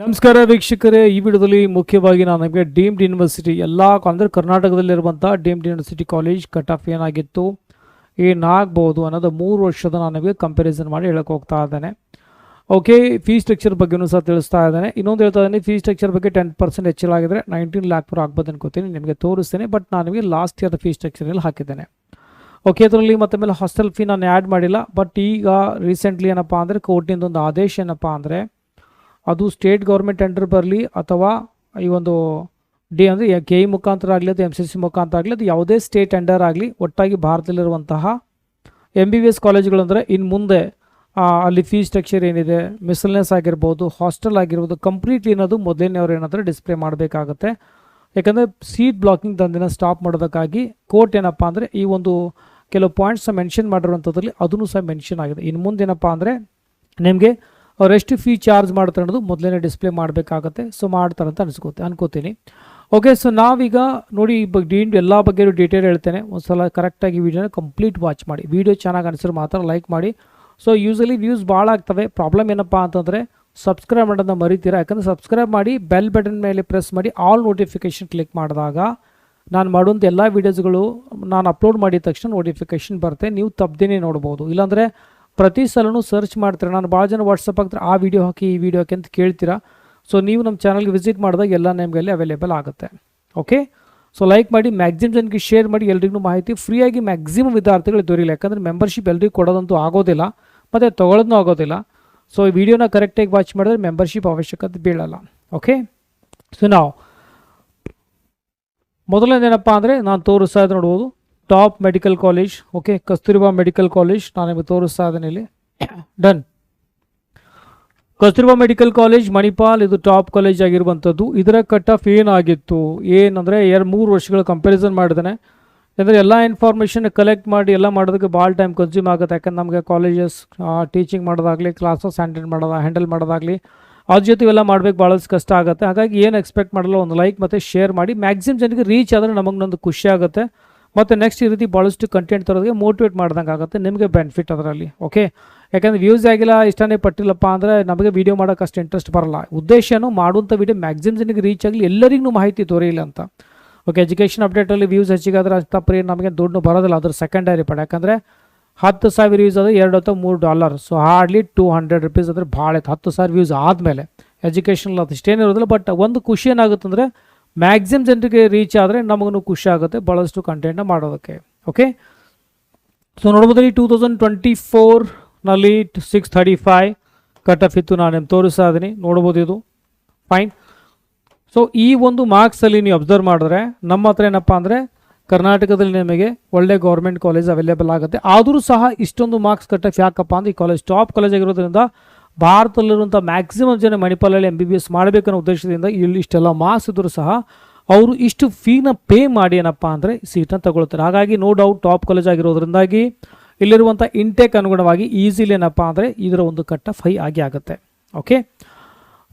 ನಮಸ್ಕಾರ ವೀಕ್ಷಕರೇ, ಈ ವಿಡಿಯೋದಲ್ಲಿ ಮುಖ್ಯವಾಗಿ ನಾನು ನಿಮಗೆ ಡೀಮ್ಡ್ ಯೂನಿವರ್ಸಿಟಿ ಎಲ್ಲ ಅಂದರೆ ಕರ್ನಾಟಕದಲ್ಲಿರುವಂಥ deemed university college cut off ಏನಾಗಿತ್ತು, ಏನಾಗ್ಬೋದು ಅನ್ನೋದು 3 ವರ್ಷದ ನಾನು ನಿಮಗೆ ಕಂಪ್ಯಾರಿಸನ್ ಮಾಡಿ ಹೇಳಕ್ಕೆ ಹೋಗ್ತಾ ಇದ್ದೇನೆ. ಓಕೆ, ಫೀಸ್ ಸ್ಟ್ರಕ್ಚರ್ ಬಗ್ಗೆನೂ ಸಹ ತಿಳಿಸ್ತಾ ಇದ್ದೇನೆ. ಇನ್ನೊಂದು ಹೇಳ್ತಾ ಇದ್ದೀನಿ, ಫೀಸ್ ಸ್ಟ್ರಕ್ಚರ್ ಬಗ್ಗೆ 10% ಹೆಚ್ಚಳಾಗಿದ್ರೆ 19 lakh ಆಗ್ಬೋದು ಅನ್ಕೋತೀನಿ, ನಿಮಗೆ ತೋರಿಸ್ತೇನೆ. ಬಟ್ ನಾನು ನಿಮಗೆ ಲಾಸ್ಟ್ ಇಯರ್ ಫೀಸ್ ಸ್ಟ್ರಕ್ಚರಲ್ಲಿ ಹಾಕಿದ್ದೇನೆ. ಓಕೆ, ಅದರಲ್ಲಿ ಮತ್ತೆ ಮೇಲೆ ಹಾಸ್ಟೆಲ್ ಫೀ ನಾನು ಆ್ಯಡ್ ಮಾಡಿಲ್ಲ. ಬಟ್ ಈಗ ರೀಸೆಂಟ್ಲಿ ಏನಪ್ಪ ಅಂದರೆ ಕೋರ್ಟಿಂದ ಒಂದು ಆದೇಶ ಏನಪ್ಪ ಅಂದರೆ, ಅದು ಸ್ಟೇಟ್ ಗೌರ್ಮೆಂಟ್ ಟೆಂಡರ್ ಬರಲಿ ಅಥವಾ ಈ ಒಂದು ಅಂದರೆ ಕೆ ಇ ಮುಖಾಂತರ ಆಗಲಿ ಅದು MCC ಮುಖಾಂತರ ಆಗಲಿ, ಅದು ಯಾವುದೇ ಸ್ಟೇಟ್ ಟೆಂಡರ್ ಆಗಲಿ, ಒಟ್ಟಾಗಿ ಭಾರತದಲ್ಲಿರುವಂತಹ MBBS ಕಾಲೇಜುಗಳು ಅಂದರೆ ಇನ್ನು ಮುಂದೆ ಅಲ್ಲಿ ಫೀಸ್ ಸ್ಟ್ರಕ್ಚರ್ ಏನಿದೆ, ಮಿಸಲ್ನೆಸ್ ಆಗಿರ್ಬೋದು, ಹಾಸ್ಟೆಲ್ ಆಗಿರ್ಬೋದು, ಕಂಪ್ಲೀಟ್ಲಿ ಏನದು ಮೊದಲನೇವ್ರು ಏನಾದರೂ ಡಿಸ್ಪ್ಲೇ ಮಾಡಬೇಕಾಗತ್ತೆ. ಯಾಕಂದರೆ ಸೀಟ್ ಬ್ಲಾಕಿಂಗ್ ದಂಧೆನ ಸ್ಟಾಪ್ ಮಾಡೋದಕ್ಕಾಗಿ ಕೋರ್ಟ್ ಏನಪ್ಪ ಅಂದರೆ ಈ ಒಂದು ಕೆಲವು ಪಾಯಿಂಟ್ಸ್ನ ಮೆನ್ಷನ್ ಮಾಡಿರುವಂಥದ್ರಲ್ಲಿ ಅದನ್ನು ಸಹ ಮೆನ್ಷನ್ ಆಗಿದೆ. ಇನ್ನು ಮುಂದೆ ಏನಪ್ಪ ಅಂದರೆ ನಿಮಗೆ ಅವರೆಷ್ಟು ಫೀ ಚಾರ್ಜ್ ಮಾಡ್ತಾರೆ ಅನ್ನೋದು ಮೊದಲೇ ಡಿಸ್ಪ್ಲೇ ಮಾಡಬೇಕಾಗತ್ತೆ. ಸೊ ಮಾಡ್ತಾರೆ ಅಂತ ಅನ್ಕೋತೀನಿ. ಓಕೆ, ಸೊ ನಾವೀಗ ನೋಡಿ ಈ ಬಗ್ಗೆ ಎಲ್ಲ ಬಗ್ಗೆ ಡೀಟೇಲ್ ಹೇಳ್ತೇನೆ. ಒಂದು ಸಲ ಕರೆಕ್ಟಾಗಿ ವೀಡಿಯೋನ ಕಂಪ್ಲೀಟ್ ವಾಚ್ ಮಾಡಿ. ವೀಡಿಯೋ ಚೆನ್ನಾಗಿ ಅನಿಸಿದ್ರೆ ಮಾತ್ರ ಲೈಕ್ ಮಾಡಿ. ಸೊ ಯೂಸಲಿ ವ್ಯೂಸ್ ಭಾಳ ಆಗ್ತವೆ. ಪ್ರಾಬ್ಲಮ್ ಏನಪ್ಪ ಅಂತಂದರೆ ಸಬ್ಸ್ಕ್ರೈಬ್ ಮಾಡೋದನ್ನ ಮರಿತೀರಾ. ಯಾಕಂದರೆ ಸಬ್ಸ್ಕ್ರೈಬ್ ಮಾಡಿ, ಬೆಲ್ ಬಟನ್ ಮೇಲೆ ಪ್ರೆಸ್ ಮಾಡಿ, ಆಲ್ ನೋಟಿಫಿಕೇಷನ್ ಕ್ಲಿಕ್ ಮಾಡಿದಾಗ ನಾನು ಮಾಡುವಂಥ ಎಲ್ಲ ವೀಡಿಯೋಸ್ಗಳು ನಾನು ಅಪ್ಲೋಡ್ ಮಾಡಿದ ತಕ್ಷಣ ನೋಟಿಫಿಕೇಷನ್ ಬರುತ್ತೆ, ನೀವು ತಪ್ಪದೇನೆ ನೋಡ್ಬೋದು. ಇಲ್ಲಾಂದರೆ ಪ್ರತಿ ಸಲನೂ ಸರ್ಚ್ ಮಾಡ್ತೀರಾ. ನಾನು ಭಾಳ ಜನ ವಾಟ್ಸಪ್ ಆಗ್ತಾರೆ, ಆ ವಿಡಿಯೋ ಹಾಕಿ ಈ ವಿಡಿಯೋ ಹಾಕಿ ಅಂತ ಕೇಳ್ತೀರಾ. ಸೊ ನೀವು ನಮ್ಮ ಚಾನಲ್ಗೆ ವಿಸಿಟ್ ಮಾಡಿದಾಗ ಎಲ್ಲ ನಿಮಗೆ ಅಲ್ಲಿ ಅವೈಲೇಬಲ್ ಆಗುತ್ತೆ. ಓಕೆ, ಸೊ ಲೈಕ್ ಮಾಡಿ, ಮ್ಯಾಕ್ಸಿಮಮ್ ಜನಕ್ಕೆ ಶೇರ್ ಮಾಡಿ, ಎಲ್ರಿಗೂ ಮಾಹಿತಿ ಫ್ರೀಯಾಗಿ ಮ್ಯಾಕ್ಸಿಮಮ್ ವಿದ್ಯಾರ್ಥಿಗಳು ದೊರೆಯಲ್ಲ. ಯಾಕಂದರೆ ಮೆಂಬರ್ಶಿಪ್ ಎಲ್ರಿಗೂ ಕೊಡೋದಂತೂ ಆಗೋದಿಲ್ಲ ಮತ್ತು ತೊಗೊಳೋದೂ ಆಗೋದಿಲ್ಲ. ಸೊ ಈ ವಿಡಿಯೋನ ಕರೆಕ್ಟಾಗಿ ವಾಚ್ ಮಾಡಿದ್ರೆ ಮೆಂಬರ್ಶಿಪ್ ಅವಶ್ಯಕತೆ ಬೀಳಲ್ಲ. ಓಕೆ, ಸೊ ನಾವು ಮೊದಲನೇದೇನಪ್ಪ ಅಂದರೆ ನಾನು ತೋರಿಸ್ತಾ ಇದ್ದು ನೋಡ್ಬೋದು, top medical college. Okay, Kasturba medical college ನಾನು ನಿಮಗೆ ತೋರಿಸ್ತಾ ಇದ್ದೇನೆ ಇಲ್ಲಿ. Done. Kasturba medical college Manipal, ಇದು ಟಾಪ್ ಕಾಲೇಜ್ ಆಗಿರುವಂಥದ್ದು. ಇದರ ಕಟ್ ಆಫ್ ಏನಾಗಿತ್ತು, ಏನಂದರೆ 3 ವರ್ಷಗಳ ಕಂಪ್ಯಾರಿಸನ್ ಮಾಡಿದ್ದೇನೆ. ಅಂದರೆ ಎಲ್ಲ ಇನ್ಫಾರ್ಮೇಷನ್ ಕಲೆಕ್ಟ್ ಮಾಡಿ ಎಲ್ಲ ಮಾಡೋದಕ್ಕೆ ಭಾಳ ಟೈಮ್ ಕನ್ಸ್ಯೂಮ್ ಆಗುತ್ತೆ. ಯಾಕಂದ್ರೆ ನಮಗೆ ಕಾಲೇಜಸ್ ಟೀಚಿಂಗ್ ಮಾಡೋದಾಗಲಿ, ಕ್ಲಾಸಸ್ ಹ್ಯಾಂಡಲ್ ಮಾಡೋದಾಗಲಿ, ಅದ್ರ ಜೊತೆ ಇವೆಲ್ಲ ಮಾಡಬೇಕು, ಭಾಳಷ್ಟು ಕಷ್ಟ ಆಗುತ್ತೆ. ಹಾಗಾಗಿ ಏನು ಎಕ್ಸ್ಪೆಕ್ಟ್ ಮಾಡಲ್ಲ, ಒಂದು ಲೈಕ್ ಮತ್ತು ಶೇರ್ ಮಾಡಿ. ಮ್ಯಾಕ್ಸಿಮಮ್ ಜನಕ್ಕೆ ರೀಚ್ ಆದರೆ ನಮಗೆ ನಂದು ಖುಷಿ ಆಗುತ್ತೆ. ಮತ್ತು ನೆಕ್ಸ್ಟ್ ಈ ರೀತಿ ಭಾಳಷ್ಟು ಕಂಟೆಂಟ್ ತರೋದಕ್ಕೆ ಮೋಟಿವೇಟ್ ಮಾಡ್ದಂಗೆ ಆಗುತ್ತೆ, ನಿಮಗೆ ಬೆನಿಫಿಟ್ ಅದರಲ್ಲಿ. ಓಕೆ, ಯಾಕಂದರೆ ವ್ಯೂಸ್ ಆಗಿಲ್ಲ, ಇಷ್ಟನೇ ಪಟ್ಟಿಲ್ಲಪ್ಪ ಅಂದರೆ ನಮಗೆ ವೀಡಿಯೋ ಮಾಡೋಕ್ಕೆ ಅಷ್ಟು ಇಂಟ್ರೆಸ್ಟ್ ಬರಲ್ಲ. ಉದ್ದೇಶನೂ ಮಾಡುವಂಥ ವೀಡಿಯೋ ಮ್ಯಾಕ್ಸಿಮಮ್ ಜನಕ್ಕೆ ರೀಚ್ ಆಗಲಿ, ಎಲ್ಲರಿಗೂ ಮಾಹಿತಿ ದೊರೆಯಿಲ್ಲ ಅಂತ. ಓಕೆ, ಎಜುಕೇಷನ್ ಅಪ್ಡೇಟಲ್ಲಿ ವ್ಯೂಸ್ ಹೆಚ್ಚಿಗಾದ್ರೆ ಅಷ್ಟು ತಪ್ಪರಿ, ನಮಗೆ ದುಡ್ಡು ಬರೋದಿಲ್ಲ, ಅದ್ರ ಸೆಕೆಂಡರಿ ಪಾರ್ಟ್. ಯಾಕಂದರೆ 10,000 ವ್ಯೂಸ್ ಆದರೆ $2 ಅಥವಾ $3. ಸೊ ಹಾರ್ಡ್ಲಿ $200 ಅಂದರೆ ಭಾಳ ಆಯ್ತು. 10,000 ವ್ಯೂಸ್ ಆದಮೇಲೆ ಎಜುಕೇಷನಲ್ಲಿ ಅದು ಇಷ್ಟೇನಿರೋದಿಲ್ಲ. ಬಟ್ ಒಂದು ಖುಷಿ ಏನಾಗುತ್ತೆ ಅಂದರೆ ಮ್ಯಾಕ್ಸಿಮಮ್ ಜನರಿಗೆ ರೀಚ್ ಆದರೆ ನಮಗೂ ಖುಷಿ ಆಗುತ್ತೆ ಭಾಳಷ್ಟು ಕಂಟೆಂಟ್ನ ಮಾಡೋದಕ್ಕೆ. ಓಕೆ, ಸೊ ನೋಡ್ಬೋದು 2024ನಲ್ಲಿ 635 ಕಟ್ ಆಫ್ ಇತ್ತು, ನಾನು ನಿಮ್ಗೆ ತೋರಿಸ್ತಾ ಇದ್ದೀನಿ. ನೋಡ್ಬೋದು ಇದು ಫೈನ್. ಸೊ ಈ ಒಂದು ಮಾರ್ಕ್ಸಲ್ಲಿ ನೀವು ಅಬ್ಸರ್ವ್ ಮಾಡಿದ್ರೆ ನಮ್ಮ ಹತ್ರ ಏನಪ್ಪ ಅಂದರೆ ಕರ್ನಾಟಕದಲ್ಲಿ ನಿಮಗೆ ಒಳ್ಳೆ ಗೌರ್ಮೆಂಟ್ ಕಾಲೇಜ್ ಅವೈಲೇಬಲ್ ಆಗುತ್ತೆ. ಆದರೂ ಸಹ ಇಷ್ಟೊಂದು ಮಾರ್ಕ್ಸ್ ಕಟ್ ಆಫ್ ಯಾಕಪ್ಪ ಅಂದರೆ ಈ ಕಾಲೇಜ್ ಟಾಪ್ ಕಾಲೇಜ್ ಆಗಿರೋದ್ರಿಂದ ಭಾರತದಲ್ಲಿರುವಂಥ ಮ್ಯಾಕ್ಸಿಮಮ್ ಜನ ಮಣಿಪಾಲಲ್ಲಿ MBBS ಮಾಡಬೇಕನ್ನೋ ಉದ್ದೇಶದಿಂದ ಇಲ್ಲಿ ಇಷ್ಟೆಲ್ಲ ಮಾರ್ಕ್ಸ್ ಇದ್ದರೂ ಸಹ ಅವರು ಇಷ್ಟು ಫೀನ ಪೇ ಮಾಡಿ ಏನಪ್ಪ ಅಂದರೆ ಸೀಟನ್ನು ತಗೊಳ್ತಾರೆ. ಹಾಗಾಗಿ ನೋ ಡೌಟ್ ಟಾಪ್ ಕಾಲೇಜ್ ಆಗಿರೋದ್ರಿಂದಾಗಿ ಇಲ್ಲಿರುವಂಥ ಇಂಟೇಕ್ ಅನುಗುಣವಾಗಿ ಈಸಿಲಿ ಏನಪ್ಪ ಅಂದರೆ ಇದರ ಒಂದು ಕಟ್ ಆಫ್ ಹೈ ಆಗಿ ಆಗುತ್ತೆ. ಓಕೆ,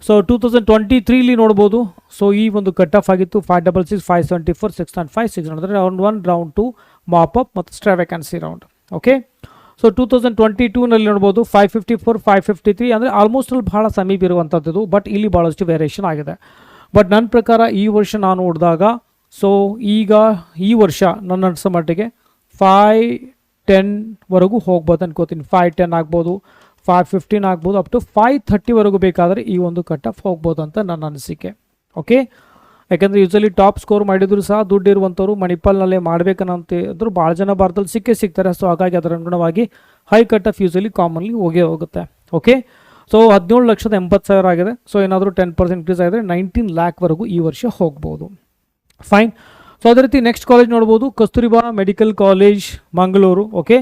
ಸೊ 2023ಲಿ ನೋಡ್ಬೋದು. ಸೊ ಈ ಒಂದು ಕಟ್ ಆಫ್ ಆಗಿತ್ತು 566, 574, 605, 600 ರೌಂಡ್ 1, ರೌಂಡ್ 2 ಮಾಪ್ ಅಪ್ ಮತ್ತು stray vacancy round. Okay, so 2022ನಲ್ಲಿ ನೋಡ್ಬೋದು 554, 553 ಅಂದರೆ ಆಲ್ಮೋಸ್ಟ್ ಅಲ್ಲಿ ಭಾಳ ಸಮೀಪ ಇರುವಂಥದ್ದು. ಬಟ್ ಇಲ್ಲಿ ಭಾಳಷ್ಟು ವೇರಿಯೇಷನ್ ಆಗಿದೆ. ಬಟ್ ನನ್ನ ಪ್ರಕಾರ ಈ ವರ್ಷ ನಾನು ನೋಡಿದಾಗ, ಸೊ ಈಗ ಈ ವರ್ಷ ನನ್ನ ಅನಿಸೋ ಮಟ್ಟಿಗೆ 510ವರೆಗೂ ಹೋಗ್ಬೋದು ಅನ್ಕೋತೀನಿ. 510 ಆಗ್ಬೋದು, 515 ಆಗ್ಬೋದು, ಅಪ್ ಟು 530ವರೆಗೂ ಬೇಕಾದರೆ ಈ ಒಂದು ಕಟ್ ಆಫ್ ಹೋಗ್ಬೋದು ಅಂತ ನನ್ನ ಅನಿಸಿಕೆ. ಓಕೆ, ಯಾಕೆಂದರೆ ಯೂಸಲಿ ಟಾಪ್ ಸ್ಕೋರ್ ಮಾಡಿದ್ರು ಸಹ ದುಡ್ಡು ಇರುವಂಥವ್ರು ಮಣಿಪಾಲ್ನಲ್ಲೇ ಮಾಡಬೇಕನ್ನಂತಿದ್ರು ಭಾಳ ಜನ ಭಾರತದಲ್ಲಿ ಸಿಗ್ತಾರೆ. ಸೊ ಹಾಗಾಗಿ ಅದರ ಅನುಗುಣವಾಗಿ high cut off usually commonly ಹೋಗುತ್ತೆ. ಓಕೆ, ಸೊ 17,80,000 ಆಗಿದೆ. ಸೊ ಏನಾದರೂ 10% ಇನ್ಕ್ರೀಸ್ ಆಗಿದ್ರೆ 19 lakh ಈ ವರ್ಷ ಹೋಗ್ಬೋದು. ಫೈನ್. ಸೊ ಅದೇ ರೀತಿ ನೆಕ್ಸ್ಟ್ ಕಾಲೇಜ್ ನೋಡ್ಬೋದು, Kasturba medical college Mangaluru. Okay,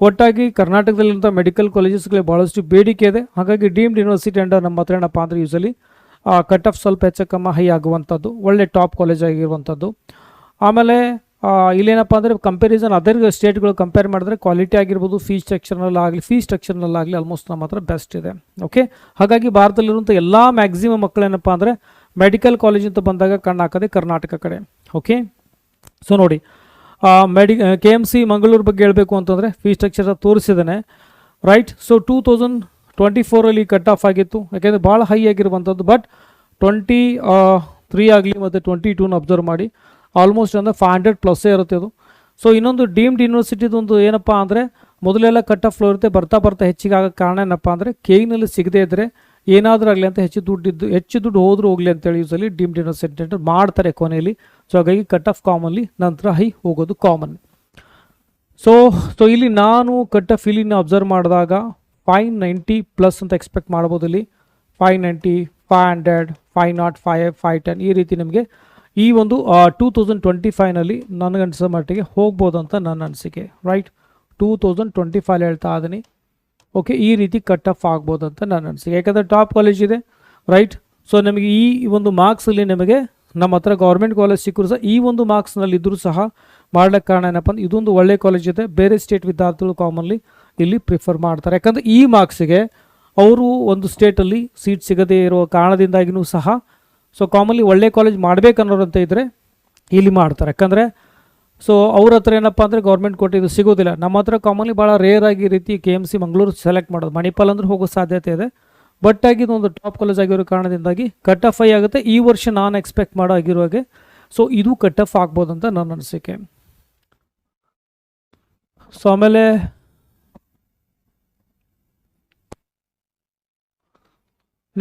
ಒಟ್ಟಾಗಿ ಕರ್ನಾಟಕದಲ್ಲಿರುವಂಥ ಮೆಡಿಕಲ್ ಕಾಲೇಜಸ್ಗಳಿಗೆ ಭಾಳಷ್ಟು ಬೇಡಿಕೆ ಇದೆ. ಹಾಗಾಗಿ ಡೀಮ್ಡ್ ಯೂನಿವರ್ಸಿಟಿ ಅಂಡರ್ ನಮ್ಮ ಹತ್ರ ಏನಪ್ಪ ಅಂದರೆ ಯೂಸಲಿ ಕಟ್ ಆಫ್ ಸ್ವಲ್ಪ ಹೆಚ್ಚು ಹೈ ಆಗುವಂಥದ್ದು, ಒಳ್ಳೆ ಟಾಪ್ ಕಾಲೇಜ್ ಆಗಿರುವಂಥದ್ದು. ಆಮೇಲೆ ಇಲ್ಲೇನಪ್ಪ ಅಂದರೆ ಕಂಪ್ಯಾರಿಸನ್ ಅದರ್ ಸ್ಟೇಟ್ಗಳು ಕಂಪೇರ್ ಮಾಡಿದ್ರೆ ಕ್ವಾಲಿಟಿ ಆಗಿರ್ಬೋದು, ಫೀಸ್ ಸ್ಟ್ರಕ್ಚರ್ನಲ್ಲಾಗಲಿ ಆಲ್ಮೋಸ್ಟ್ ನಮ್ಮ ಹತ್ರ ಬೆಸ್ಟ್ ಇದೆ. ಓಕೆ, ಹಾಗಾಗಿ ಭಾರತದಲ್ಲಿರುವಂಥ ಎಲ್ಲ ಮ್ಯಾಕ್ಸಿಮಮ್ ಮಕ್ಕಳೇನಪ್ಪ ಅಂದರೆ ಮೆಡಿಕಲ್ ಕಾಲೇಜ್ ಅಂತ ಬಂದಾಗ ಕಣ್ಣು ಹಾಕೋದೆ ಕರ್ನಾಟಕ ಕಡೆ. ಓಕೆ, ಸೊ ನೋಡಿ KMC ಮಂಗಳೂರು ಬಗ್ಗೆ ಹೇಳಬೇಕು ಅಂತಂದರೆ ಫೀಸ್ ಸ್ಟ್ರಕ್ಚರ್ ತೋರಿಸಿದ್ದೇನೆ, ರೈಟ್. ಸೊ 2024ರಲ್ಲಿ ಕಟ್ ಆಫ್ ಆಗಿತ್ತು, ಯಾಕೆಂದರೆ ಭಾಳ ಹೈ ಆಗಿರುವಂಥದ್ದು. ಬಟ್ 23 ಆಗಲಿ ಮತ್ತು 22ನ ಅಬ್ಸರ್ವ್ ಮಾಡಿ, ಆಲ್ಮೋಸ್ಟ್ ಅಂದರೆ 500 ಪ್ಲಸ್ಸೇ ಇರುತ್ತೆ ಅದು. ಸೊ ಇನ್ನೊಂದು ಡೀಮ್ಡ್ ಯೂನಿವರ್ಸಿಟಿದೊಂದು ಏನಪ್ಪ ಅಂದರೆ ಮೊದಲೆಲ್ಲ ಕಟ್ ಆಫ್ ಫ್ಲೋ ಇರುತ್ತೆ, ಬರ್ತಾ ಬರ್ತಾ ಹೆಚ್ಚಿಗೆ ಆಗೋಕ್ಕೆ ಕಾರಣ ಏನಪ್ಪ ಅಂದರೆ ಕೇನಲ್ಲಿ ಸಿಗದೇ ಇದ್ದರೆ ಏನಾದರೂ ಆಗಲಿ ಅಂತ ಹೆಚ್ಚು ದುಡ್ಡು ಹೋದರೂ ಹೋಗಲಿ ಅಂತೇಳಿ ಯೂಸಲಿ ಡೀಮ್ಡ್ ಯೂನಿವರ್ಸಿಟಿ ಮಾಡ್ತಾರೆ ಕೊನೆಯಲ್ಲಿ. ಸೊ ಹಾಗಾಗಿ ಕಟ್ ಆಫ್ ಕಾಮನ್ಲಿ ನಂತರ ಹೈ ಹೋಗೋದು ಕಾಮನ್. ಸೊ ಇಲ್ಲಿ ನಾನು ಕಟ್ ಆಫ್ ಇಲ್ಲಿನ ಅಬ್ಸರ್ವ್ ಮಾಡಿದಾಗ 590 ಪ್ಲಸ್ ಅಂತ ಎಕ್ಸ್ಪೆಕ್ಟ್ ಮಾಡ್ಬೋದು. ಇಲ್ಲಿ 590, 500, 505, 510 ಈ ರೀತಿ ನಿಮಗೆ ಈ ಒಂದು 2025ನಲ್ಲಿ ನನಗನ್ಸೋ ಮಟ್ಟಿಗೆ ಹೋಗ್ಬೋದು ಅಂತ ನನ್ನ ಅನಿಸಿಕೆ. ರೈಟ್, 2025 ಹೇಳ್ತಾ ಇದ್ದೀನಿ. ಓಕೆ, ಈ ರೀತಿ ಕಟ್ ಆಫ್ ಆಗ್ಬೋದು ಅಂತ ನನ್ನ ಅನಿಸಿಕೆ, ಯಾಕಂದರೆ ಟಾಪ್ ಕಾಲೇಜ್ ಇದೆ. ರೈಟ್, ಸೊ ನಮಗೆ ಈ ಒಂದು ಮಾರ್ಕ್ಸಲ್ಲಿ ನಿಮಗೆ ನಮ್ಮ ಹತ್ರ ಗೌರ್ಮೆಂಟ್ ಕಾಲೇಜ್ ಸಿಕ್ಕರು ಸಹ ಈ ಒಂದು ಮಾರ್ಕ್ಸ್ನಲ್ಲಿ ಇದ್ದರೂ ಸಹ ಮಾಡ್ಲಿಕ್ಕೆ ಕಾರಣ ಏನಪ್ಪ ಅಂದ್ರೆ ಇದೊಂದು ಒಳ್ಳೆ ಕಾಲೇಜ್ ಇದೆ. ಬೇರೆ ಸ್ಟೇಟ್ ವಿದ್ಯಾರ್ಥಿಗಳು ಕಾಮನ್ಲಿ ಇಲ್ಲಿ ಪ್ರಿಫರ್ ಮಾಡ್ತಾರೆ, ಯಾಕಂದರೆ ಈ ಮಾರ್ಕ್ಸಿಗೆ ಅವರು ಒಂದು ಸ್ಟೇಟಲ್ಲಿ ಸೀಟ್ ಸಿಗದೇ ಇರೋ ಕಾರಣದಿಂದಾಗಿಯೂ ಸಹ ಸೊ ಕಾಮನ್ಲಿ ಒಳ್ಳೆ ಕಾಲೇಜ್ ಮಾಡಬೇಕನ್ನೋರಂತ ಇದ್ದರೆ ಇಲ್ಲಿ ಮಾಡ್ತಾರೆ. ಯಾಕಂದರೆ ಸೊ ಅವ್ರ ಹತ್ರ ಏನಪ್ಪ ಅಂದರೆ ಗೌರ್ಮೆಂಟ್ ಕೋಟೆ ಇದು ಸಿಗೋದಿಲ್ಲ. ನಮ್ಮ ಹತ್ರ ಕಾಮನ್ಲಿ ಭಾಳ ರೇರ್ ಆಗಿ ರೀತಿ KMC ಮಂಗಳೂರು ಸೆಲೆಕ್ಟ್ ಮಾಡೋದು, ಮಣಿಪಾಲ್ ಅಂದ್ರೆ ಹೋಗೋ ಸಾಧ್ಯತೆ ಇದೆ. ಬಟ್ ಆಗಿ ಇದೊಂದು ಟಾಪ್ ಕಾಲೇಜ್ ಆಗಿರೋ ಕಾರಣದಿಂದಾಗಿ ಕಟ್ ಆಫ್ ಹೈ ಆಗುತ್ತೆ ಈ ವರ್ಷ ನಾನು ಎಕ್ಸ್ಪೆಕ್ಟ್ ಮಾಡೋ ಆಗಿರುವಾಗೆ. ಸೊ ಇದು ಕಟ್ ಆಫ್ ಆಗ್ಬೋದು ಅಂತ ನನ್ನ ಅನಿಸಿಕೆ. ಸೊ ಆಮೇಲೆ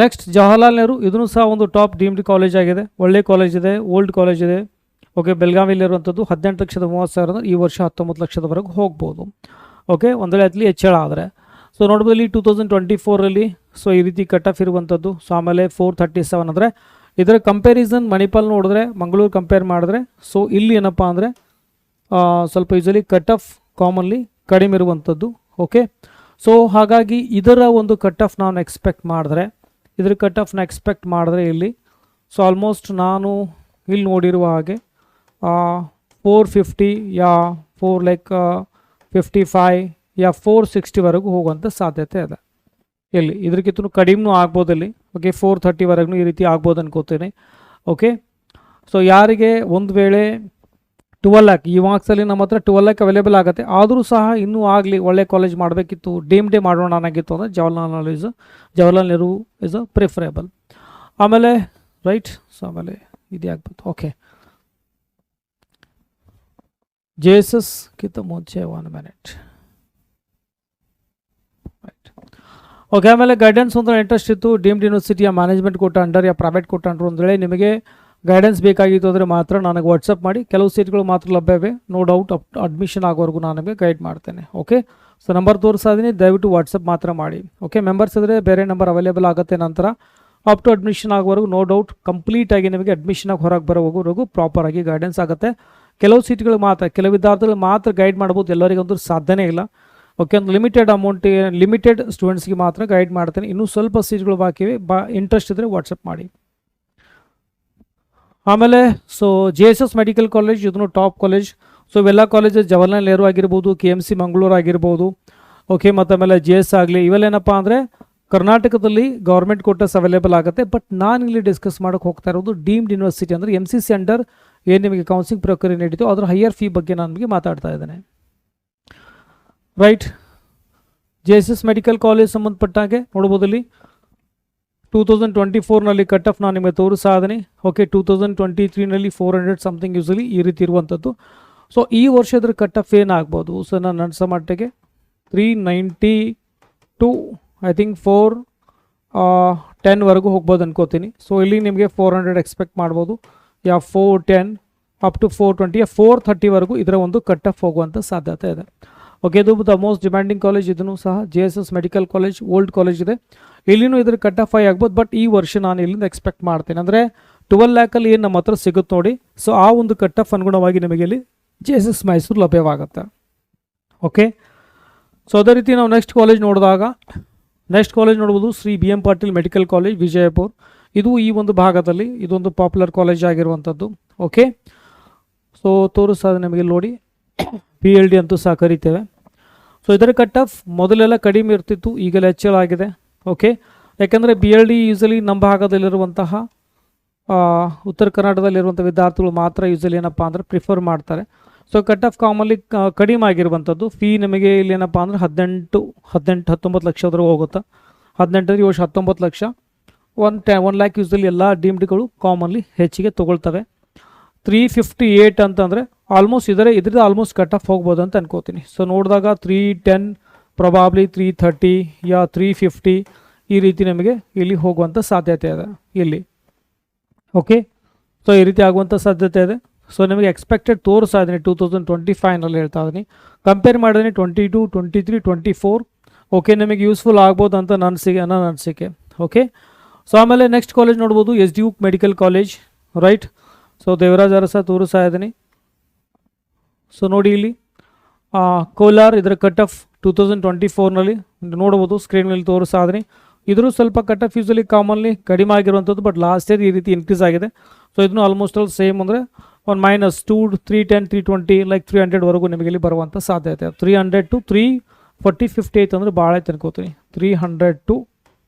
ನೆಕ್ಸ್ಟ್ ಜವಾಹರ್ಲಾಲ್ ನೆಹರು, ಇದನ್ನು ಸಹ ಒಂದು ಟಾಪ್ ಡೀಮ್ಡ್ ಕಾಲೇಜ್ ಆಗಿದೆ, ಒಳ್ಳೆ ಕಾಲೇಜ್ ಇದೆ, ಓಲ್ಡ್ ಕಾಲೇಜ್ ಇದೆ. ಓಕೆ, ಬೆಳಗಾವಿಯಲ್ಲಿರುವಂಥದ್ದು 18,30,000 ಈ ವರ್ಷ 19 ಲಕ್ಷದವರೆಗೂ ಹೋಗ್ಬೋದು. ಓಕೆ, ಒಂದು ವೇಳೆ ಅಲ್ಲಿ ಹೆಚ್ಚಳ ಆದರೆ. ಸೊ ನೋಡ್ಬೋದು ಇಲ್ಲಿ 2024ರಲ್ಲಿ ಸೊ ಈ ರೀತಿ ಕಟ್ ಆಫ್ ಇರುವಂಥದ್ದು. ಸೊ ಆಮೇಲೆ 437 ಅಂದರೆ ಇದರ ಕಂಪ್ಯಾರಿಸನ್ ಮಣಿಪಾಲ್ ನೋಡಿದ್ರೆ ಮಂಗಳೂರು ಕಂಪೇರ್ ಮಾಡಿದ್ರೆ ಸೊ ಇಲ್ಲಿ ಏನಪ್ಪ ಅಂದರೆ ಸ್ವಲ್ಪ ಯೂಸಲಿ ಕಟ್ ಆಫ್ ಕಾಮನ್ಲಿ ಕಡಿಮೆ ಇರುವಂಥದ್ದು. ಓಕೆ, ಸೊ ಹಾಗಾಗಿ ಇದರ ಒಂದು ಕಟ್ ಆಫ್ ನಾನು ಎಕ್ಸ್ಪೆಕ್ಟ್ ಮಾಡಿದ್ರೆ ಇಲ್ಲಿ ಸೊ ಆಲ್ಮೋಸ್ಟ್ ನಾನು ಇಲ್ಲಿ ನೋಡಿರುವ ಹಾಗೆ 450 ಯಾ 455 ಯಾ 460ವರೆಗೂ ಹೋಗುವಂಥ ಸಾಧ್ಯತೆ ಇದೆ. ಇಲ್ಲಿ ಇದಕ್ಕಿಂತ ಕಡಿಮೆನೂ ಆಗ್ಬೋದು ಇಲ್ಲಿ. ಓಕೆ, 430ವರೆಗೂ ಈ ರೀತಿ ಆಗ್ಬೋದು ಅನ್ಕೋತೀನಿ. ಓಕೆ, ಸೊ ಯಾರಿಗೆ ಒಂದು ವೇಳೆ 12 ಲ್ಯಾಕ್ ಈ ಮಾರ್ಕ್ಸಲ್ಲಿ ನಮ್ಮ ಹತ್ರ 12 ಲ್ಯಾಕ್ ಅವೈಲೇಬಲ್ ಆಗುತ್ತೆ, ಆದರೂ ಸಹ ಇನ್ನೂ ಆಗಲಿ ಒಳ್ಳೆ ಕಾಲೇಜ್ ಮಾಡಬೇಕಿತ್ತು, ಡೇ ಮಾಡೋಣ ಅನ್ನೋಂಗಿತ್ತು ಅಂದರೆ Jawaharlal Nehru is a preferable. ಆಮೇಲೆ ರೈಟ್, ಸೊ ಆಮೇಲೆ ಇದೇ ಆಗ್ಬೋದು. ಓಕೆ, JSSಕ್ಕಿಂತ ಮುಂಚೆ 1 ಮಿನಿಟ್. ರೈಟ್, ಓಕೆ, ಆಮೇಲೆ ಗೈಡೆನ್ಸ್ ಒಂದು ಇಂಟ್ರೆಸ್ಟ್ ಇತ್ತು, ಡೀಮ್ಡ್ ಯೂನಿವರ್ಸಿಟಿಯ ಮ್ಯಾನೇಜ್ಮೆಂಟ್ ಕೋಟ ಅಂಡರ್ ಯಾ ಪ್ರೈವೇಟ್ ಕೋಟ ಅಂಡರ್ ಒಂದು ವೇಳೆ ನಿಮಗೆ ಗೈಡೆನ್ಸ್ ಬೇಕಾಗಿತ್ತು ಅಂದರೆ ಮಾತ್ರ ನನಗೆ ವಾಟ್ಸಪ್ ಮಾಡಿ. ಕೆಲವು ಸೀಟ್ಗಳು ಮಾತ್ರ ಲಭ್ಯವೆ, ನೋ ಡೌಟ್ ಅಡ್ಮಿಷನ್ ಆಗೋವರೆಗೂ ನಾನು ನಿಮಗೆ ಗೈಡ್ ಮಾಡ್ತೇನೆ. ಓಕೆ, ಸೊ ನಂಬರ್ ತೋರಿಸ್ತಾ ಇದ್ದೀನಿ, ದಯವಿಟ್ಟು ವಾಟ್ಸಪ್ ಮಾತ್ರ ಮಾಡಿ. ಓಕೆ, ಮೆಂಬರ್ಸ್ ಇದ್ದರೆ ಬೇರೆ ನಂಬರ್ ಅವೈಲೇಬಲ್ ಆಗುತ್ತೆ. ನಂತರ ಅಪ್ ಟು ಅಡ್ಮಿಷನ್ ಆಗೋವರೆಗೂ ನೋ ಡೌಟ್ ಕಂಪ್ಲೀಟಾಗಿ ನಿಮಗೆ ಅಡ್ಮಿಷನ್ ಆಗಿ ಹೊರಗೆ ಬರೋವರೆಗೂ ಪ್ರಾಪರಾಗಿ ಗೈಡೆನ್ಸ್ ಆಗುತ್ತೆ. ಕೆಲವು ಸೀಟ್ಗಳು ಮಾತ್ರ, ಕೆಲವು ವಿದ್ಯಾರ್ಥಿಗಳು ಮಾತ್ರ ಗೈಡ್ ಮಾಡ್ಬೋದು, ಎಲ್ಲರಿಗಂತೂ ಸಾಧ್ಯನೇ ಇಲ್ಲ. ಓಕೆ, ಒಂದು ಲಿಮಿಟೆಡ್ ಸ್ಟೂಡೆಂಟ್ಸ್ಗೆ ಮಾತ್ರ ಗೈಡ್ ಮಾಡ್ತೇನೆ. ಇನ್ನೂ ಸ್ವಲ್ಪ ಸೀಟ್ಗಳು ಬಾಕಿ ಇವೆ, ಇಂಟ್ರೆಸ್ಟ್ ಇದ್ದರೆ ವಾಟ್ಸಪ್ ಮಾಡಿ. ಆಮೇಲೆ ಸೊ JSS ಮೆಡಿಕಲ್ ಕಾಲೇಜ್, ಇದನ್ನು ಟಾಪ್ ಕಾಲೇಜ್. ಸೊ ಇವೆಲ್ಲ ಕಾಲೇಜಸ್ ಜವಾಹರ್ಲಾಲ್ ನೆಹರು ಆಗಿರ್ಬೋದು, KMC ಮಂಗಳೂರು ಆಗಿರ್ಬೋದು. ಓಕೆ, ಮತ್ತು ಆಮೇಲೆ JS ಆಗಲಿ, ಇವೆಲ್ಲೇನಪ್ಪ ಅಂದರೆ ಕರ್ನಾಟಕದಲ್ಲಿ ಗೌರ್ಮೆಂಟ್ ಕೋಟಸ್ ಅವೈಲೇಬಲ್ ಆಗುತ್ತೆ. ಬಟ್ ನಾನು ಇಲ್ಲಿ ಡಿಸ್ಕಸ್ ಮಾಡೋಕ್ಕೆ ಹೋಗ್ತಾ ಇರೋದು ಡೀಮ್ಡ್ ಯೂನಿವರ್ಸಿಟಿ ಅಂದರೆ MCC ಅಂಡರ್ ಏನು ನಿಮಗೆ ಕೌನ್ಸಿಲಿಂಗ್ ಪ್ರಕ್ರಿಯೆ ನಡೀತು ಅದರ ಹೈಯರ್ ಫೀ ಬಗ್ಗೆ ನಾನು ನಿಮಗೆ ಮಾತಾಡ್ತಾ ಇದ್ದೇನೆ. ರೈಟ್, JSS ಮೆಡಿಕಲ್ ಕಾಲೇಜ್ ಸಂಬಂಧಪಟ್ಟಾಗೆ ನೋಡ್ಬೋದು ಇಲ್ಲಿ 2024ನಲ್ಲಿ ಕಟ್ ಆಫ್ ನಾನು ನಿಮಗೆ ತೋರಿಸ್ತಾ ಇದ್ದೀನಿ. ಓಕೆ, 2023ನಲ್ಲಿ 400 ಸಮಥಿಂಗ್ ಯೂಸಲಿ ಈ ರೀತಿ ಇರುವಂಥದ್ದು. ಸೊ ಈ ವರ್ಷದ ಕಟ್ ಆಫ್ ಏನಾಗ್ಬೋದು? ಸೊ ನಾನು ಅನ್ಸೋ ಮಟ್ಟಿಗೆ 392 ಐ ಥಿಂಕ್ 410ವರೆಗೂ ಹೋಗ್ಬೋದು ಅನ್ಕೋತೀನಿ. ಸೊ ಇಲ್ಲಿ ನಿಮಗೆ 400 ಎಕ್ಸ್ಪೆಕ್ಟ್ ಮಾಡ್ಬೋದು, ಯಾ 410 ಅಪ್ ಟು 420 ಯಾ 430ವರೆಗೂ ಇದರ ಒಂದು ಕಟ್ ಆಫ್ ಹೋಗುವಂಥ ಸಾಧ್ಯತೆ ಇದೆ. ಓಕೆ, ಇದು ದ ಮೋಸ್ಟ್ ಡಿಮ್ಯಾಂಡಿಂಗ್ ಕಾಲೇಜ್. ಇದನ್ನು ಸಹ JSS medical college old college ಇದೆ, ಇಲ್ಲಿನೂ ಇದ್ರ ಕಟ್ ಆಫ್ ಹೈ ಆಗ್ಬೋದು. ಬಟ್ ಈ ವರ್ಷ ನಾನು ಇಲ್ಲಿಂದ ಎಕ್ಸ್ಪೆಕ್ಟ್ ಮಾಡ್ತೇನೆ ಅಂದರೆ 12 ಲ್ಯಾಕಲ್ಲಿ ಏನು ನಮ್ಮ ಹತ್ರ ಸಿಗುತ್ತೆ ನೋಡಿ, ಸೊ ಆ ಒಂದು ಕಟ್ ಆಫ್ ಅನುಗುಣವಾಗಿ ನಿಮಗೆ ಇಲ್ಲಿ JSS ಮೈಸೂರು ಲಭ್ಯವಾಗುತ್ತೆ. ಓಕೆ, ಸೊ ಅದೇ ರೀತಿ ನಾವು ನೆಕ್ಸ್ಟ್ ಕಾಲೇಜ್ ನೋಡ್ಬೋದು Shri BM Patil medical college Vijayapura. ಇದು ಈ ಒಂದು ಭಾಗದಲ್ಲಿ ಇದೊಂದು ಪಾಪ್ಯುಲರ್ ಕಾಲೇಜ್ ಆಗಿರುವಂಥದ್ದು. ಓಕೆ, ಸೊ ತೋರಿಸ್ತಾ ನಿಮಗೆ ನೋಡಿ PLD ಅಂತೂ ಸಹ ಕರಿತೇವೆ. ಸೊ ಇದರ ಕಟ್ ಆಫ್ ಮೊದಲೆಲ್ಲ ಕಡಿಮೆ ಇರ್ತಿತ್ತು, ಈಗೆಲ್ಲ ಹೆಚ್ಚಳ ಆಗಿದೆ. ಓಕೆ, ಯಾಕೆಂದರೆ BLD ಯೂಸಲಿ ನಮ್ಮ ಭಾಗದಲ್ಲಿರುವಂತಹ ಉತ್ತರ ಕರ್ನಾಟಕದಲ್ಲಿರುವಂಥ ವಿದ್ಯಾರ್ಥಿಗಳು ಮಾತ್ರ ಯೂಸಲಿ ಏನಪ್ಪ ಅಂದರೆ ಪ್ರಿಫರ್ ಮಾಡ್ತಾರೆ. ಸೊ ಕಟ್ ಆಫ್ ಕಾಮನ್ಲಿ ಕಡಿಮೆ ಆಗಿರುವಂಥದ್ದು. ಫೀ ನಿಮಗೆ ಇಲ್ಲಿ ಏನಪ್ಪ ಅಂದರೆ 18-19 ಲಕ್ಷದವರೆಗೂ ಹೋಗುತ್ತೆ. 18 ಈ ವರ್ಷ 19 ಲಕ್ಷ. 1 ಲ್ಯಾಕ್ ಯೂಸಲಿ ಎಲ್ಲ ಡೀಮ್ಡ್ಗಳು ಕಾಮನ್ಲಿ ಹೆಚ್ಚಿಗೆ ತೊಗೊಳ್ತವೆ. 358 ಅಂತಂದರೆ ಆಲ್ಮೋಸ್ಟ್ ಇದ್ರದ್ದು ಆಲ್ಮೋಸ್ಟ್ ಕಟ್ ಆಫ್ ಹೋಗ್ಬೋದು ಅಂತ ಅನ್ಕೋತೀನಿ. ಸೊ ನೋಡಿದಾಗ 310 ಪ್ರೊಬಾಬ್ಲಿ 330 ಯಾ 350 ಈ ರೀತಿ ನಮಗೆ ಇಲ್ಲಿ ಹೋಗುವಂಥ ಸಾಧ್ಯತೆ ಇದೆ ಇಲ್ಲಿ. ಓಕೆ, ಸೊ ಈ ರೀತಿ ಆಗುವಂಥ ಸಾಧ್ಯತೆ ಇದೆ. ಸೊ ನಿಮಗೆ ಎಕ್ಸ್ಪೆಕ್ಟೆಡ್ ತೋರಿಸ್ತಾ ಇದ್ದೀನಿ 2025ನಲ್ಲಿ ಹೇಳ್ತಾ ಇದ್ದೀನಿ. ಕಂಪೇರ್ ಮಾಡಿದ್ದೀನಿ 22, 23, 24. ಓಕೆ, ನಿಮಗೆ ಯೂಸ್ಫುಲ್ ಆಗ್ಬೋದು ಅಂತ ನನ್ನ ಅನಿಸಿಕೆ. ಓಕೆ, ಸೊ ಆಮೇಲೆ ನೆಕ್ಸ್ಟ್ ಕಾಲೇಜ್ ನೋಡ್ಬೋದು SDU medical college, right. So Devaraj ಅರಸ ತೋರಿಸ್ತಾ ಇದ್ದೀನಿ. ಸೊ ನೋಡಿ ಇಲ್ಲಿ ಕೋಲಾರ್ ಇದರ ಕಟ್ ಆಫ್ 2024ನಲ್ಲಿ ನೋಡ್ಬೋದು, ಸ್ಕ್ರೀನಲ್ಲಿ ತೋರಿಸ್ತಾ ಇದ್ದೀನಿ. ಇದ್ರೂ ಸ್ವಲ್ಪ ಕಟ್ ಆಫ್ ಯೂಸಲಿ ಕಾಮನ್ಲಿ ಕಡಿಮೆ ಆಗಿರುವಂಥದ್ದು, ಬಟ್ ಲಾಸ್ಟ್ ಇಯರ್ ಈ ರೀತಿ ಇನ್ಕ್ರೀಸ್ ಆಗಿದೆ. ಸೊ ಇದನ್ನು ಆಲ್ಮೋಸ್ಟ್ ಆಲ್ ಸೇಮ್ ಅಂದರೆ ಒಂದು -2, 310, 320 ಲೈಕ್ 300ವರೆಗೂ ನಿಮಗೆ ಇಲ್ಲಿ ಬರುವಂಥ ಸಾಧ್ಯತೆ. 300 to 340, 58 ಅಂದರೆ ಭಾಳ ಐತೆ ಅನ್ಕೋತೀನಿ. 300 to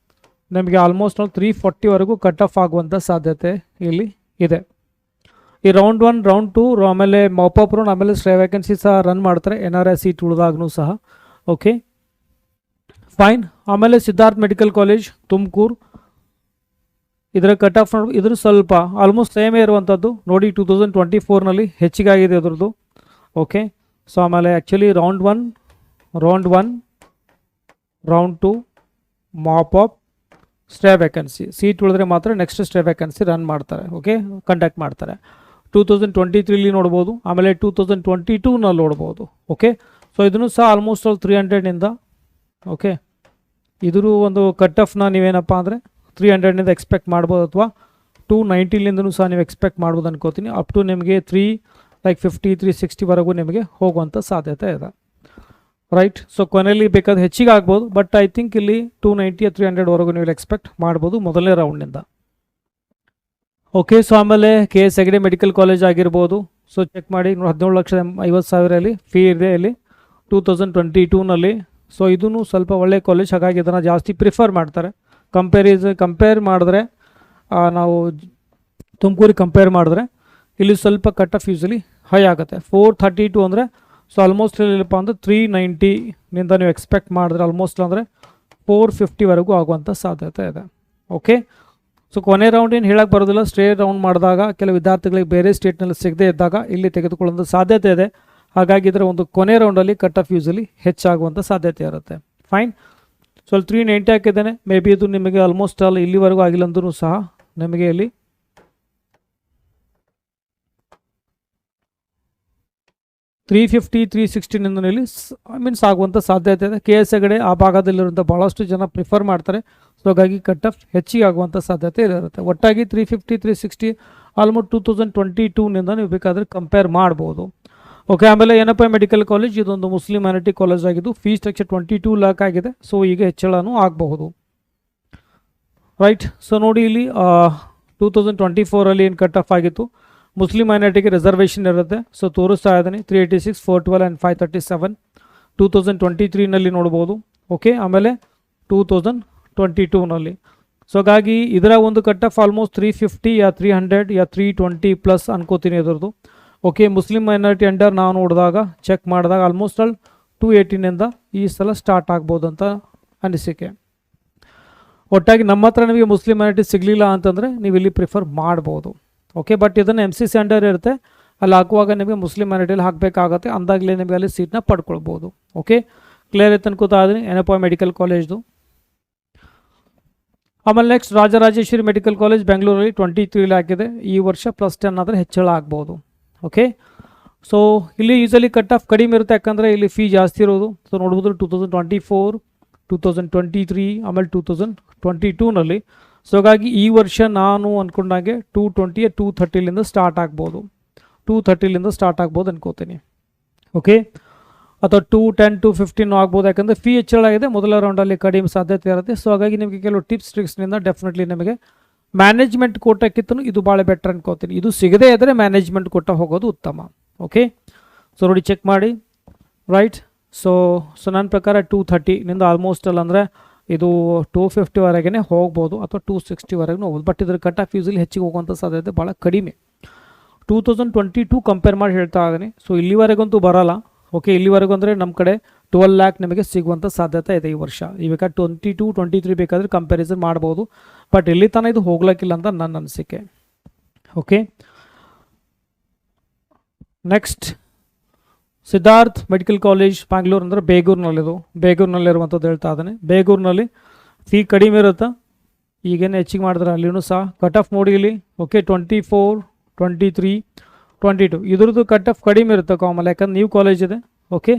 ನಮಗೆ ಆಲ್ಮೋಸ್ಟ್ ಆಲ್ 340ವರೆಗೂ ಕಟ್ ಆಫ್ ಆಗುವಂಥ ಸಾಧ್ಯತೆ ಇಲ್ಲಿ ಇದೆ. ಈ ರೌಂಡ್ 1, ರೌಂಡ್ 2 ಆಮೇಲೆ ಮಾಪಪ್ ರೌಂಡ್ ಆಮೇಲೆ ಸ್ಟ್ರೇ ವೇಕೆನ್ಸಿ ಸಹ ರನ್ ಮಾಡ್ತಾರೆ NRI ಸೀಟ್ ಉಳಿದಾಗೂ ಸಹ. Okay fine. ಆಮೇಲೆ ಸಿದ್ಧಾರ್ಥ್ ಮೆಡಿಕಲ್ ಕಾಲೇಜ್ ತುಮಕೂರು, ಇದರ ಕಟ್ ಆಫ್ ಇದ್ರ ಸ್ವಲ್ಪ ಆಲ್ಮೋಸ್ಟ್ ಸೇಮೇ ಇರುವಂಥದ್ದು ನೋಡಿ. 2024ನಲ್ಲಿ ಹೆಚ್ಚಿಗಾಗಿದೆ ಇದ್ರದ್ದು. ಓಕೆ, ಸೊ ಆಮೇಲೆ actually round 1, round 2 mop up stray vacancy seat ಉಳಿದ್ರೆ ಮಾತ್ರ ನೆಕ್ಸ್ಟ್ ಸ್ಟೇ ವೇಕೆನ್ಸಿ ರನ್ ಮಾಡ್ತಾರೆ. ಓಕೆ, ಕಂಡಕ್ಟ್ ಮಾಡ್ತಾರೆ. 2023ಲಿ ನೋಡ್ಬೋದು, ಆಮೇಲೆ 2022ನಲ್ಲಿ ನೋಡ್ಬೋದು. ಓಕೆ, ಸೊ ಇದನ್ನು ಸಹ ಆಲ್ಮೋಸ್ಟ್ ಆಲ್ 300ನಿಂದ. ಓಕೆ, ಇದ್ರ ಒಂದು ಕಟ್ ಆಫ್ನ ನೀವೇನಪ್ಪ ಅಂದರೆ 300ನಿಂದ ಎಕ್ಸ್ಪೆಕ್ಟ್ ಮಾಡ್ಬೋದು, ಅಥವಾ 290ಲಿಂದನೂ ಸಹ ನೀವು ಎಕ್ಸ್ಪೆಕ್ಟ್ ಮಾಡ್ಬೋದು ಅನ್ಕೋತೀನಿ. ಅಪ್ ಟು ನಿಮಗೆ 350, 360ವರೆಗೂ ನಿಮಗೆ ಹೋಗುವಂಥ ಸಾಧ್ಯತೆ ಇದೆ, ರೈಟ್. ಸೊ ಕೊನೆಯಲ್ಲಿ ಬೇಕಾದ್ರೆ ಹೆಚ್ಚಿಗೆ ಆಗ್ಬೋದು, ಬಟ್ ಐ ಥಿಂಕ್ ಇಲ್ಲಿ 290 300ವರೆಗೂ ನೀವು ಎಕ್ಸ್ಪೆಕ್ಟ್ ಮಾಡ್ಬೋದು ಮೊದಲನೇ ರೌಂಡ್ನಿಂದ. ಓಕೆ, ಸೊ ಆಮೇಲೆ KS ಹೆಗ್ಡೆ ಮೆಡಿಕಲ್ ಕಾಲೇಜ್ ಆಗಿರ್ಬೋದು. ಸೊ ಚೆಕ್ ಮಾಡಿ 17,50,000 ಫೀ ಇದೆ ಇಲ್ಲಿ 2022ನಲ್ಲಿ. ಸೊ ಇದೂ ಸ್ವಲ್ಪ ಒಳ್ಳೆ ಕಾಲೇಜ್, ಹಾಗಾಗಿ ಇದನ್ನು ಜಾಸ್ತಿ ಪ್ರಿಫರ್ ಮಾಡ್ತಾರೆ. ಕಂಪೇರ್ ಮಾಡಿದ್ರೆ ನಾವು ತುಮಕೂರಿಗೆ ಕಂಪೇರ್ ಮಾಡಿದ್ರೆ ಇಲ್ಲಿ ಸ್ವಲ್ಪ ಕಟ್ ಆಫ್ ಯೂಸಲಿ ಹೈ ಆಗುತ್ತೆ. 432 ಅಂದರೆ ಸೊ ಆಲ್ಮೋಸ್ಟ್ ಇಲ್ಲಪ್ಪ ಅಂದರೆ 390ನಿಂದ ನೀವು ಎಕ್ಸ್ಪೆಕ್ಟ್ ಮಾಡಿದ್ರೆ ಆಲ್ಮೋಸ್ಟ್ ಅಂದರೆ 450ವರೆಗೂ ಆಗುವಂಥ ಸಾಧ್ಯತೆ ಇದೆ. ಓಕೆ, ಸೊ ಕೊನೆ ರೌಂಡ್ ಏನು ಹೇಳಕ್ಕೆ ಬರೋದಿಲ್ಲ. ಸ್ಟೇ ರೌಂಡ್ ಮಾಡಿದಾಗ ಕೆಲವು ವಿದ್ಯಾರ್ಥಿಗಳಿಗೆ ಬೇರೆ ಸ್ಟೇಟ್ನಲ್ಲಿ ಸಿಗದೇ ಇದ್ದಾಗ ಇಲ್ಲಿ ತೆಗೆದುಕೊಳ್ಳುವಂಥ ಸಾಧ್ಯತೆ ಇದೆ. ಹಾಗಾಗಿ ಇದರ ಒಂದು ಕೊನೆ ರೌಂಡಲ್ಲಿ ಕಟ್ ಆಫ್ ಯೂಸಲಿ ಹೆಚ್ಚಾಗುವಂಥ ಸಾಧ್ಯತೆ ಇರುತ್ತೆ. ಫೈನ್. ಸೊ ಅಲ್ಲಿ 390 ಹಾಕಿದ್ದೇನೆ. ಮೇ ಬಿ ಇದು ನಿಮಗೆ ಆಲ್ಮೋಸ್ಟ್ ಅಲ್ಲಿ ಇಲ್ಲಿವರೆಗೂ ಆಗಿಲ್ಲ ಅಂದ್ರೂ ಸಹ ನಿಮಗೆ ಇಲ್ಲಿ 350, 360ನಿಂದ ಇಲ್ಲಿ ಮೀನ್ಸ್ ಆಗುವಂಥ ಸಾಧ್ಯತೆ ಇದೆ. KS ಹೆಗ್ಡೆ ಆ ಭಾಗದಲ್ಲಿರುವಂಥ ಭಾಳಷ್ಟು ಜನ ಪ್ರಿಫರ್ ಮಾಡ್ತಾರೆ. ಸೊ ಹಾಗಾಗಿ ಕಟ್ ಆಫ್ ಹೆಚ್ಚಿಗೆ ಆಗುವಂಥ ಸಾಧ್ಯತೆ ಇರುತ್ತೆ. ಒಟ್ಟಾಗಿ 350, 360 ಆಲ್ಮೋಸ್ಟ್ 2022ನಿಂದ ನೀವು ಬೇಕಾದರೆ ಕಂಪೇರ್ ಮಾಡ್ಬೋದು. ಓಕೆ, ಆಮೇಲೆ NFI ಮೆಡಿಕಲ್ ಕಾಲೇಜ್ ಇದೊಂದು ಮುಸ್ಲಿಂ ಮೈನಾರಿಟಿ ಕಾಲೇಜ್ ಆಗಿದ್ದು ಫೀ ಸ್ಟ್ರಕ್ಚರ್ 22 ಲ್ಯಾಕ್ ಆಗಿದೆ. ಸೊ ಈಗ ಹೆಚ್ಚಳನೂ ಆಗಬಹುದು, ರೈಟ್. ಸೊ ನೋಡಿ ಇಲ್ಲಿ 2024ಅಲ್ಲಿ ಏನು ಕಟ್ ಆಫ್ ಆಗಿತ್ತು, ಮುಸ್ಲಿಂ ಮೈನಾರಿಟಿಗೆ ರಿಸರ್ವೇಷನ್ ಇರುತ್ತೆ. ಸೊ ತೋರಿಸ್ತಾ ಇದ್ದೀನಿ 386, 412 ಆ್ಯಂಡ್ 537 2023ನಲ್ಲಿ ನೋಡ್ಬೋದು. ಓಕೆ, ಆಮೇಲೆ 2022ನಲ್ಲಿ. ಸೊ ಹಾಗಾಗಿ ಇದರ ಒಂದು ಕಟ್ ಆಫ್ ಆಲ್ಮೋಸ್ಟ್ 350 ಯಾ 300 ಯಾ 320+ ಅನ್ಕೋತೀನಿ ಇದರದ್ದು. ಓಕೆ, ಮುಸ್ಲಿಂ ಮೈನಾರಿಟಿ ಅಂಡರ್ ನಾವು ನೋಡಿದಾಗ ಚೆಕ್ ಮಾಡಿದಾಗ ಆಲ್ಮೋಸ್ಟ್ ಆಲ್ 218ನಿಂದ ಈ ಸಲ ಸ್ಟಾರ್ಟ್ ಆಗ್ಬೋದು ಅಂತ ಅನಿಸಿಕೆ. ಒಟ್ಟಾಗಿ ನಮ್ಮ ಹತ್ರ ನಿಮಗೆ ಮುಸ್ಲಿಂ ಮೈನಾರಿಟಿ ಸಿಗಲಿಲ್ಲ ಅಂತಂದರೆ ನೀವು ಇಲ್ಲಿ ಪ್ರಿಫರ್ ಮಾಡ್ಬೋದು. ಓಕೆ, ಬಟ್ ಇದನ್ನು MCC ಅಂಡರ್ ಇರುತ್ತೆ, ಅಲ್ಲಿ ಹಾಕುವಾಗ ನಿಮಗೆ ಮುಸ್ಲಿಂ ಮೈನಾರಿಟಿಯಲ್ಲಿ ಹಾಕಬೇಕಾಗತ್ತೆ, ಅಂದಾಗಲೇ ನಿಮಗೆ ಅಲ್ಲಿ ಸೀಟ್ನ ಪಡ್ಕೊಳ್ಬೋದು. ಓಕೆ, ಕ್ಲಿಯರ್ ಇತ್ತು ಅನ್ಕೋತಾ ಇದ್ದೀನಿ NFI ಮೆಡಿಕಲ್ ಕಾಲೇಜ್ದು. ಆಮೇಲೆ ನೆಕ್ಸ್ಟ್ ರಾಜರಾಜೇಶ್ವರಿ ಮೆಡಿಕಲ್ ಕಾಲೇಜ್ ಬೆಂಗಳೂರಲ್ಲಿ 23 ಲ್ಯಾಕ್ ಇದೆ. ಈ ವರ್ಷ +10 ಆದರೆ ಹೆಚ್ಚಳ ಆಗ್ಬೋದು. ಓಕೆ, ಸೊ ಇಲ್ಲಿ ಯೂಸಲಿ ಕಟ್ ಆಫ್ ಕಡಿಮೆ ಇರುತ್ತೆ, ಯಾಕಂದರೆ ಇಲ್ಲಿ ಫೀ ಜಾಸ್ತಿ ಇರೋದು. ಸೊ ನೋಡ್ಬೋದು 2024, 2023 ಆಮೇಲೆ 2022ನಲ್ಲಿ. ಸೊ ಹಾಗಾಗಿ ಈ ವರ್ಷ ನಾನು ಅಂದ್ಕೊಂಡಾಗೆ 220, 230ಲಿಂದ ಸ್ಟಾರ್ಟ್ ಆಗ್ಬೋದು, 230ಲಿಂದ ಸ್ಟಾರ್ಟ್ ಆಗ್ಬೋದು ಅನ್ಕೋತೀನಿ. ಓಕೆ, ಅಥವಾ 210, 215 ಆಗ್ಬೋದು, ಯಾಕಂದರೆ ಫೀ ಹೆಚ್ಚಳ ಆಗಿದೆ, ಮೊದಲ ರೌಂಡಲ್ಲಿ ಕಡಿಮೆ ಸಾಧ್ಯತೆ ಇರುತ್ತೆ. ಸೊ ಹಾಗಾಗಿ ನಿಮಗೆ ಕೆಲವು ಟಿಪ್ಸ್ ಟ್ರಿಕ್ಸ್ನಿಂದ ಡೆಫಿನೆಟ್ಲಿ ನಿಮಗೆ ಮ್ಯಾನೇಜ್ಮೆಂಟ್ ಕೋಟಕ್ಕಿಂತಲೂ ಇದು ಭಾಳ ಬೆಟರ್ ಅನ್ಕೋತೀನಿ. ಇದು ಸಿಗದೇ ಇದ್ದರೆ ಮ್ಯಾನೇಜ್ಮೆಂಟ್ ಕೋಟ ಹೋಗೋದು ಉತ್ತಮ. ಓಕೆ, ಸೊ ನೋಡಿ ಚೆಕ್ ಮಾಡಿ, ರೈಟ್. ಸೊ ನನ್ನ ಪ್ರಕಾರ 230ನಿಂದ ಆಲ್ಮೋಸ್ಟ್ ಅಲ್ಲ ಅಂದರೆ ಇದು 250ವರೆಗೆ ಹೋಗ್ಬೋದು, ಅಥವಾ 260ವರೆಗೂ ಹೋಗ್ಬೋದು. ಬಟ್ ಇದ್ರ ಕಟ್ ಆಫ್ ಯೂಸಲಿ ಹೆಚ್ಚಿಗೆ ಹೋಗುವಂಥ ಸಾಧ್ಯತೆ ಭಾಳ ಕಡಿಮೆ. 2022 ಕಂಪೇರ್ ಮಾಡಿ ಹೇಳ್ತಾ ಇದ್ದೀನಿ. ಸೊ ಇಲ್ಲಿವರೆಗಂತೂ ಬರೋಲ್ಲ. ಓಕೆ, ಇಲ್ಲಿವರೆಗೂ ಅಂದರೆ ನಮ್ಮ ಕಡೆ 12 ಲ್ಯಾಕ್ ನಿಮಗೆ ಸಿಗುವಂಥ ಸಾಧ್ಯತೆ ಇದೆ ಈ ವರ್ಷ. ಇವಾಗ 22, 23 ಬೇಕಾದರೆ ಕಂಪ್ಯಾರಿಸನ್ ಮಾಡ್ಬೋದು. ಬಟ್ ಇಲ್ಲಿ ತನಕ ಇದು ಹೋಗ್ಲಕ್ಕಿಲ್ಲ ಅಂತ ನನ್ನ ಅನಿಸಿಕೆ. Okay, next Siddharth medical college Bangalore ಅಂದರೆ ಬೇಗೂರಿನಲ್ಲಿದು, ಬೇಗೂರಿನಲ್ಲಿರುವಂಥದ್ದು ಹೇಳ್ತಾ ಇದ್ದಾನೆ. ಬೇಗೂರಿನಲ್ಲಿ ಫೀ ಕಡಿಮೆ ಇರುತ್ತೆ, ಈಗೇನು ಹೆಚ್ಚಿಗೆ ಮಾಡಿದ್ರೆ ಅಲ್ಲಿನೂ ಸಹ ಕಟ್ ಆಫ್ ನೋಡಿ ಇಲ್ಲಿ. ಓಕೆ, 24, 23, 22 ಇದ್ರದ್ದು ಕಟ್ ಆಫ್ ಕಡಿಮೆ ಇರುತ್ತೆ ಕಾಮನ್, ಯಾಕಂದ್ರೆ ನ್ಯೂ ಕಾಲೇಜ್ ಇದೆ. ಓಕೆ,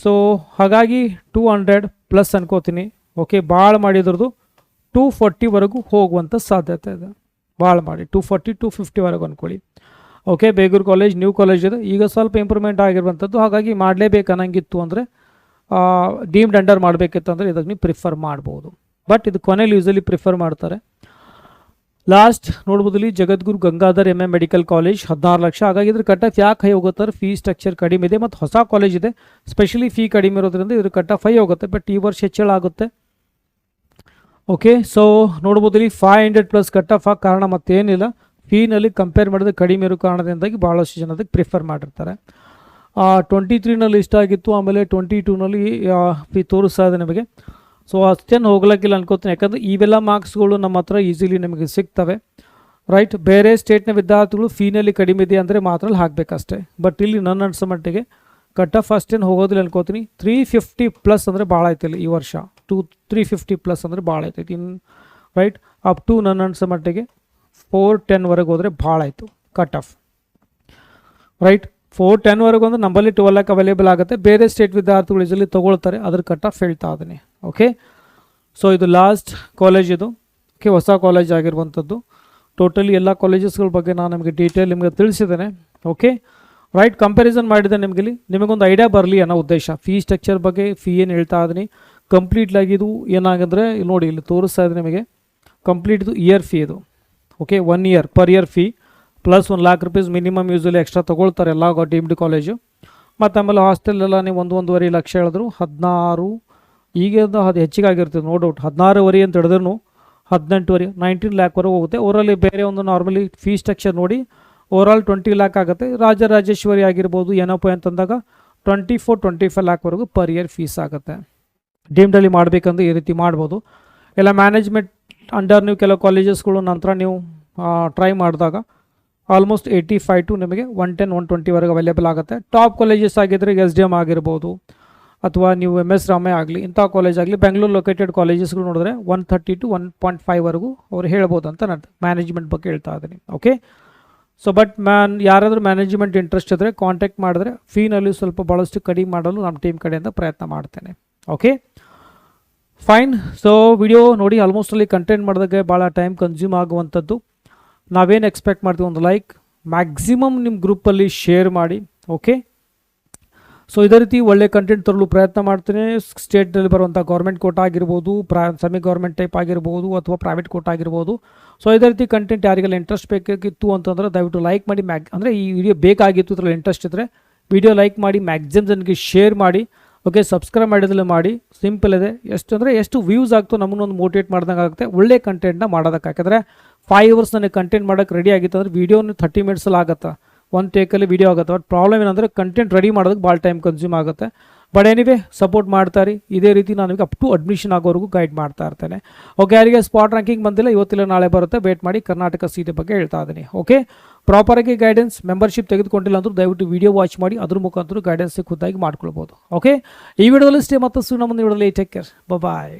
ಸೊ ಹಾಗಾಗಿ 200+ ಅನ್ಕೋತೀನಿ. ಓಕೆ, ಭಾಳ ಮಾಡಿದ್ರದ್ದು 240ವರೆಗೂ ಹೋಗುವಂಥ ಸಾಧ್ಯತೆ ಇದೆ. ಭಾಳ ಮಾಡಿ 240, 250ವರೆಗೂ ಅಂದ್ಕೊಳ್ಳಿ. Okay, Begur college new college ಇದೆ, ಈಗ ಸ್ವಲ್ಪ ಇಂಪ್ರೂವ್ಮೆಂಟ್ ಆಗಿರುವಂಥದ್ದು. ಹಾಗಾಗಿ ಮಾಡಲೇಬೇಕು ಅನ್ನಂಗಿತ್ತು ಅಂದರೆ ಡೀಮ್ಡ್ ಅಂಡರ್ ಮಾಡಬೇಕಿತ್ತು ಅಂದರೆ ಇದಕ್ಕೆ ನೀವು ಪ್ರಿಫರ್ ಮಾಡ್ಬೋದು. ಬಟ್ ಇದು ಕೊನೆಯಲ್ಲಿ ಯೂಸಲಿ ಪ್ರಿಫರ್ ಮಾಡ್ತಾರೆ. ಲಾಸ್ಟ್ ನೋಡ್ಬೋದು ಇಲ್ಲಿ Jagadguru Gangadhar MM medical college 16 lakh. ಹಾಗಾಗಿ ಇದ್ರ ಕಟ್ ಆಫ್ ಯಾಕೆ ಹೈ ಹೋಗುತ್ತಾರೆ, ಫೀ ಸ್ಟ್ರಕ್ಚರ್ ಕಡಿಮೆ ಇದೆ ಮತ್ತು ಹೊಸ ಕಾಲೇಜ್ ಇದೆ, ಸ್ಪೆಷಲಿ ಫೀ ಕಡಿಮೆ ಇರೋದ್ರಿಂದ ಇದ್ರ ಕಟ್ ಆಫ್ ಹೈ ಹೋಗುತ್ತೆ. ಬಟ್ ಈ ವರ್ಷ ಹೆಚ್ಚಳ ಆಗುತ್ತೆ. ಓಕೆ, ಸೊ ನೋಡ್ಬೋದು ಇಲ್ಲಿ 500+ ಕಟ್ ಆಫ್ ಆಗಿ ಕಾರಣ ಮತ್ತೇನಿಲ್ಲ, ಫೀನಲ್ಲಿ ಕಂಪೇರ್ ಮಾಡಿದ್ರೆ ಕಡಿಮೆ ಇರೋ ಕಾರಣದಿಂದಾಗಿ ಭಾಳಷ್ಟು ಜನ ಅದಕ್ಕೆ ಪ್ರಿಫರ್ ಮಾಡಿರ್ತಾರೆ. 23ನಲ್ಲಿ ಇಷ್ಟ ಆಗಿತ್ತು, ಆಮೇಲೆ 22ನಲ್ಲಿ ಫೀ ತೋರಿಸ್ತಾ ಇದೆ ನಿಮಗೆ. ಸೊ ಅಷ್ಟೇನು ಹೋಗ್ಲಿಕ್ಕಿಲ್ಲ ಅನ್ಕೋತೀನಿ, ಯಾಕಂದರೆ ಇವೆಲ್ಲ ಮಾರ್ಕ್ಸ್ಗಳು ನಮ್ಮ ಹತ್ರ ಈಸಿಲಿ ನಿಮಗೆ ಸಿಗ್ತವೆ. ರೈಟ್, ಬೇರೆ ಸ್ಟೇಟ್ನ ವಿದ್ಯಾರ್ಥಿಗಳು ಫೀನಲ್ಲಿ ಕಡಿಮೆ ಇದೆ ಅಂದರೆ ಮಾತ್ರ ಹಾಕಬೇಕಷ್ಟೇ. ಬಟ್ ಇಲ್ಲಿ ನನ್ನ ಅನ್ಸೋ ಮಟ್ಟಿಗೆ ಕಟ್ ಆಫ್ ಅಷ್ಟೇನು ಹೋಗೋದಿಲ್ಲ ಅನ್ಕೋತೀನಿ. 350+ ಅಂದರೆ ಭಾಳ ಐತಿಲ್ಲ ಈ ವರ್ಷ. 350+ ಅಂದರೆ ಭಾಳ ಐತೈತಿ ಇನ್ನು. ರೈಟ್, ಅಪ್ ಟು ನನ್ನ ಅನ್ಸೋ ಮಟ್ಟಿಗೆ 410ವರೆಗೆ ಹೋದರೆ ಭಾಳ ಆಯಿತು ಕಟ್ ಆಫ್. ರೈಟ್, 410ವರೆಗೂ ಅಂದರೆ ನಮ್ಮಲ್ಲಿ 12 lakh ಅವೈಲೇಬಲ್ ಆಗುತ್ತೆ. ಬೇರೆ ಸ್ಟೇಟ್ ವಿದ್ಯಾರ್ಥಿಗಳು ಇದರಲ್ಲಿ ತೊಗೊಳ್ತಾರೆ, ಅದ್ರ ಕಟ್ ಆಫ್ ಹೇಳ್ತಾ ಇದ್ದೀನಿ. ಓಕೆ, ಸೊ ಇದು ಲಾಸ್ಟ್ ಕಾಲೇಜ್ ಇದು. ಓಕೆ, ಹೊಸ ಕಾಲೇಜ್ ಆಗಿರುವಂಥದ್ದು. ಟೋಟಲಿ ಎಲ್ಲ ಕಾಲೇಜಸ್ಗಳ ಬಗ್ಗೆ ನಾನು ನಿಮಗೆ ಡೀಟೇಲ್ ನಿಮಗೆ ತಿಳಿಸಿದ್ದೇನೆ. ಓಕೆ, ರೈಟ್, ಕಂಪ್ಯಾರಿಸನ್ ಮಾಡಿದೆ ನಿಮಗಿಲ್ಲಿ, ನಿಮಗೊಂದು ಐಡಿಯಾ ಬರಲಿ ಅನ್ನೋ ಉದ್ದೇಶ. ಫೀ ಸ್ಟ್ರಕ್ಚರ್ ಬಗ್ಗೆ ಫೀ ಏನು ಹೇಳ್ತಾ ಇದ್ದೀನಿ ಕಂಪ್ಲೀಟ್ಲಾಗಿ ಇದು ಏನಾಗಂದರೆ ನೋಡಿ ಇಲ್ಲಿ ತೋರಿಸ್ತಾ ಇದೆ ನಿಮಗೆ. ಕಂಪ್ಲೀಟ್ ಇದು ಇಯರ್ ಫೀ ಇದು. Okay, 1 year per year fee plus 1 lakh rupees minimum usually extra ತೊಗೊಳ್ತಾರೆ ಎಲ್ಲ ಡೀಮ್ಡ್ ಕಾಲೇಜು. ಮತ್ತು ಆಮೇಲೆ ಹಾಸ್ಟೆಲೆಲ್ಲ ನೀವು 1.5 ಲಕ್ಷ ಹೇಳಿದ್ರು 16, ಈಗ ಅದು ಹೆಚ್ಚಿಗೆ ಆಗಿರ್ತದೆ ನೋ ಡೌಟ್. 16.5 ಅಂತ ಹೇಳಿದ್ರು 18.5, 19 lakh ಹೋಗುತ್ತೆ. ಓವರಲ್ಲಿ ಬೇರೆ ಒಂದು ನಾರ್ಮಲಿ ಫೀ ಸ್ಟ್ರಕ್ಚರ್ ನೋಡಿ ಓವರಾಲ್ 20 lakh ಆಗುತ್ತೆ. ರಾಜರಾಜೇಶ್ವರಿ ಆಗಿರ್ಬೋದು ಏನಪ್ಪ ಅಂತಂದಾಗ 24-25 lakh ಪರ್ ಇಯರ್ ಫೀಸ್ ಆಗುತ್ತೆ. ಡೀಮ್ಡಲ್ಲಿ ಮಾಡಬೇಕಂದ್ರೆ ಈ ರೀತಿ ಮಾಡ್ಬೋದು. ಎಲ್ಲ ಮ್ಯಾನೇಜ್ಮೆಂಟ್ ಅಂಡರ್ ನೀವು ಕೆಲವು ಕಾಲೇಜಸ್ಗಳು ನಂತರ ನೀವು ಟ್ರೈ ಮಾಡಿದಾಗ ಆಲ್ಮೋಸ್ಟ್ 85 to ನಿಮಗೆ 110-120ವರೆಗೆ ಅವೈಲೇಬಲ್ ಆಗುತ್ತೆ. ಟಾಪ್ ಕಾಲೇಜಸ್ ಆಗಿದ್ದರೆ SDM ಆಗಿರ್ಬೋದು ಅಥವಾ ನೀವು MS ರಾಮಯ್ಯ ಆಗಲಿ ಇಂಥ ಕಾಲೇಜ್ ಆಗಲಿ ಬೆಂಗಳೂರು ಲೊಕೇಟೆಡ್ ಕಾಲೇಜಸ್ಗಳು ನೋಡಿದ್ರೆ 130 to 1.5ವರೆಗೂ ಅವ್ರು ಹೇಳ್ಬೋದು ಅಂತ ನಾನು ಮ್ಯಾನೇಜ್ಮೆಂಟ್ ಬಗ್ಗೆ ಹೇಳ್ತಾ ಇದ್ದೀನಿ. ಓಕೆ, ಸೊ ಬಟ್ ಯಾರಾದರೂ ಮ್ಯಾನೇಜ್ಮೆಂಟ್ ಇಂಟ್ರೆಸ್ಟ್ ಇದ್ದರೆ ಕಾಂಟ್ಯಾಕ್ಟ್ ಮಾಡಿದ್ರೆ ಫೀನಲ್ಲಿ ಸ್ವಲ್ಪ ಭಾಳಷ್ಟು ಕಡಿಮೆ ಮಾಡಲು ನಮ್ಮ ಟೀಮ್ ಕಡೆಯಿಂದ ಪ್ರಯತ್ನ ಮಾಡ್ತೇನೆ. Okay, fine. ಸೊ ವಿಡಿಯೋ ನೋಡಿ ಆಲ್ಮೋಸ್ಟ್ ಅಲ್ಲಿ ಕಂಟೆಂಟ್ ಮಾಡಿದಾಗ ಭಾಳ ಟೈಮ್ ಕನ್ಸ್ಯೂಮ್ ಆಗುವಂಥದ್ದು. ನಾವೇನು ಎಕ್ಸ್ಪೆಕ್ಟ್ ಮಾಡ್ತೀವಿ, ಒಂದು ಲೈಕ್ ಮ್ಯಾಕ್ಸಿಮಮ್ ನಿಮ್ಮ ಗ್ರೂಪಲ್ಲಿ ಶೇರ್ ಮಾಡಿ. ಓಕೆ, ಸೊ ಇದೇ ರೀತಿ ಒಳ್ಳೆ ಕಂಟೆಂಟ್ ತರಲು ಪ್ರಯತ್ನ ಮಾಡ್ತೀನಿ. ಸ್ಟೇಟಲ್ಲಿ ಬರುವಂಥ ಗೌರ್ಮೆಂಟ್ ಕೋಟಾ ಆಗಿರ್ಬೋದು, ಸೆಮಿ ಗೌರ್ಮೆಂಟ್ ಟೈಪ್ ಆಗಿರ್ಬೋದು ಅಥವಾ ಪ್ರೈವೇಟ್ ಕೋಟಾ ಆಗಿರ್ಬೋದು. ಸೊ ಇದೇ ರೀತಿ ಕಂಟೆಂಟ್ ಯಾರಿಗೆಲ್ಲ ಇಂಟ್ರೆಸ್ಟ್ ಬೇಕಾಗಿತ್ತು ಅಂತಂದರೆ ದಯವಿಟ್ಟು ಲೈಕ್ ಮಾಡಿ. ಅಂದರೆ ಈ ವಿಡಿಯೋ ಬೇಕಾಗಿತ್ತು ಇದರಲ್ಲಿ ಇಂಟ್ರೆಸ್ಟ್ ಇದ್ದರೆ ವಿಡಿಯೋ ಲೈಕ್ ಮಾಡಿ, ಮ್ಯಾಕ್ಸಿಮಮ್ ಜನಕ್ಕೆ ಶೇರ್ ಮಾಡಿ. ಓಕೆ, ಸಬ್ಸ್ಕ್ರೈಬ್ ಮಾಡಿದ್ರೆ ಮಾಡಿ. ಸಿಂಪಲ್ ಇದೆ. ಎಷ್ಟು ವ್ಯೂಸ್ ಆಗ್ತೋ ನಮ್ಮನ್ನೊಂದು ಮೋಟಿವೇಟ್ ಮಾಡ್ದಂಗೆ ಆಗುತ್ತೆ ಒಳ್ಳೆ ಕಂಟೆಂಟ್ನ ಮಾಡೋದಕ್ಕೆ. ಯಾಕಂದರೆ 5 hours ನನಗೆ ಕಂಟೆಂಟ್ ಮಾಡೋಕ್ಕೆ ರೆಡಿ ಆಗಿತ್ತು ಅಂದರೆ ವೀಡಿಯೋನು 30 minutesಲ್ಲಿ ಆಗುತ್ತೆ, ಒಂದು ಟೇಕಲ್ಲಿ ವೀಡಿಯೋ ಆಗುತ್ತೆ. ಬಟ್ ಪ್ರಾಬ್ಲಮ್ ಏನಂದರೆ ಕಂಟೆಂಟ್ ರೆಡಿ ಮಾಡೋದಕ್ಕೆ ಭಾಳ ಟೈಮ್ ಕನ್ಸ್ಯೂಮ್ ಆಗುತ್ತೆ. ಬಟ್ ಎನಿವೇ ಸಪೋರ್ಟ್ ಮಾಡ್ತಾರೆ. ಇದೇ ರೀತಿ ನಾನು ನಿಮಗೆ ಅಪ್ ಟು ಅಡ್ಮಿಷನ್ ಆಗೋವರೆಗೂ ಗೈಡ್ ಮಾಡ್ತಾ ಇರ್ತೇನೆ. ಓಕೆ, ಯಾರಿಗೆ ಸ್ಪಾಟ್ ರ್ಯಾಂಕಿಂಗ್ ಬಂದಿಲ್ಲ ಇವತ್ತಿಲ್ಲ ನಾಳೆ ಬರುತ್ತೆ, ವೇಟ್ ಮಾಡಿ. ಕರ್ನಾಟಕ ಸಿಟಿ ಬಗ್ಗೆ ಹೇಳ್ತಾ ಇದ್ದೀನಿ. ಓಕೆ, ಪ್ರಾಪರಾಗಿ ಗೈಡೆನ್ಸ್ ಮೆಂಬರ್ಶಿಪ್ ತೆಗೆದುಕೊಂಡಿಲ್ಲ ಅಂದರೂ ದಯವಿಟ್ಟು ವಿಡಿಯೋ ವಾಚ್ ಮಾಡಿ, ಅದ್ರ ಮುಖಾಂತರ ಗೈಡೆನ್ಸ್ ಖುದ್ದಾಗಿ ಮಾಡ್ಕೊಳ್ಬೋದು. ಓಕೆ, ಈ ವಿಡಿಯೋದಲ್ಲಿ ಸ್ಟೇ ಮತ್ತು ನಮ್ಮ ವಿಡಿಯೋದಲ್ಲಿ ಟೇಕ್ ಕೇರ್, ಬಾಯ್.